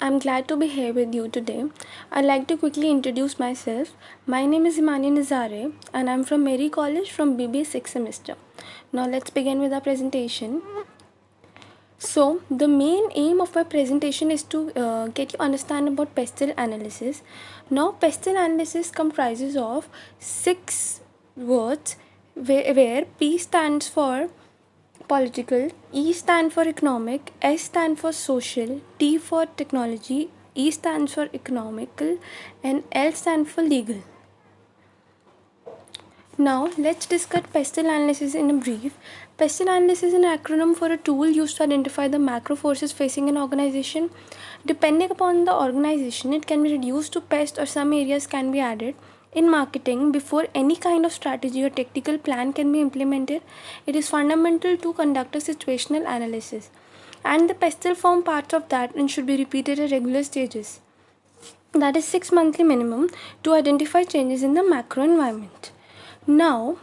I'm glad to be here with you today. I'd like to quickly introduce myself. My name is Imani Nizare and I'm from Mary College from BBA 6th semester. Now let's begin with our presentation. So the main aim of my presentation is to get you understand about pestle analysis. Now pestle analysis comprises of 6 words where P stands for political, E stand for economic, S stand for social, T for technology, E stands for economical, and L stand for legal. Now let's discuss pestle analysis in a brief. Pestle analysis is an acronym for a tool used to identify the macro forces facing an organization. Depending upon the organization, it can be reduced to pest or some areas can be added. In marketing, before any kind of strategy or tactical plan can be implemented, it is fundamental to conduct a situational analysis. And the pestle form part of that and should be repeated at regular stages. That is 6 monthly minimum to identify changes in the macro environment. Now,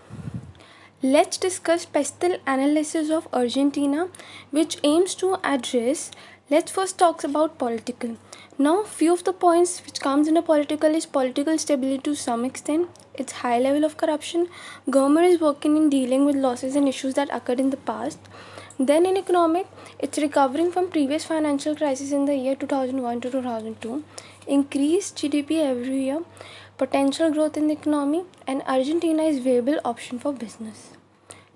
let's discuss pestle analysis of Argentina, which aims to address. Let's first talk about political. Now, few of the points which comes in a political is political stability to some extent. It's high level of corruption. Government is working in dealing with losses and issues that occurred in the past. Then in economic, it's recovering from previous financial crisis in the year 2001 to 2002. Increased GDP every year. Potential growth in the economy, and Argentina is viable option for business.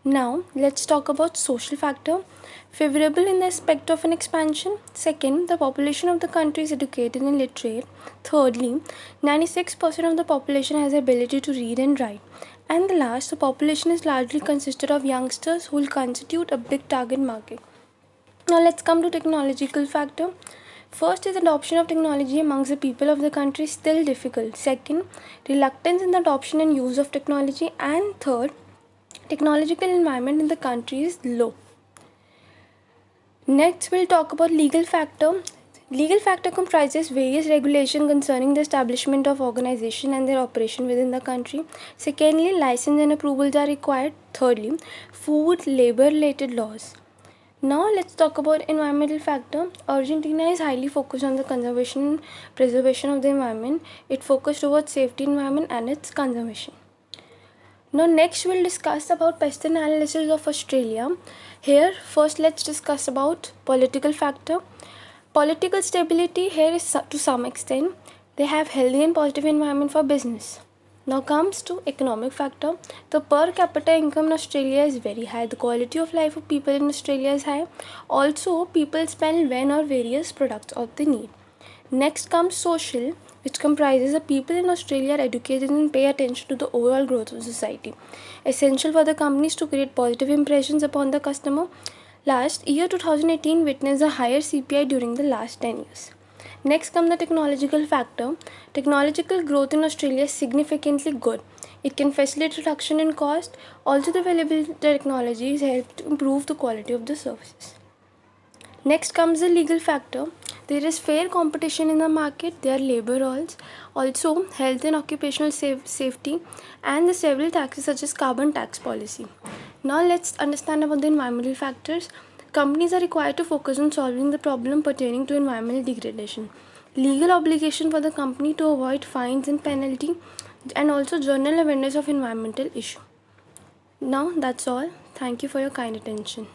Now let's talk about social factor. Favorable in the aspect of an expansion. Second, the population of the country is educated and literate. Thirdly, 96% of the population has the ability to read and write. And the last, the population is largely consisted of youngsters who will constitute a big target market. Now let's come to technological factor. First is adoption of technology amongst the people of the country is still difficult. Second, reluctance in the adoption and use of technology. And third, technological environment in the country is low. Next, we'll talk about legal factor. Legal factor comprises various regulations concerning the establishment of organization and their operation within the country. Secondly, license and approvals are required. Thirdly, food, labor related laws. Now let's talk about environmental factor. Argentina is highly focused on the conservation and preservation of the environment. It focused towards safety environment and its conservation. Now next we'll discuss about pest analysis of Australia. Here first let's discuss about political factor. Political stability here is to some extent. They have healthy and positive environment for business. Now comes to economic factor. The per capita income in Australia is very high. The quality of life of people in Australia is high. Also, people spend when or various products of the need. Next comes social, which comprises the people in Australia are educated and pay attention to the overall growth of society. Essential for the companies to create positive impressions upon the customer. Last year 2018 witnessed a higher CPI during the last 10 years. Next comes the technological factor. Technological growth in Australia is significantly good. It can facilitate reduction in cost. Also, the available technologies help to improve the quality of the services. Next comes the legal factor. There is fair competition in the market. There are labor laws. Also, health and occupational safety and the several taxes such as carbon tax policy. Now let's understand about the environmental factors. Companies are required to focus on solving the problem pertaining to environmental degradation. Legal obligation for the company to avoid fines and penalty, and also general awareness of environmental issue. Now that's all. Thank you for your kind attention.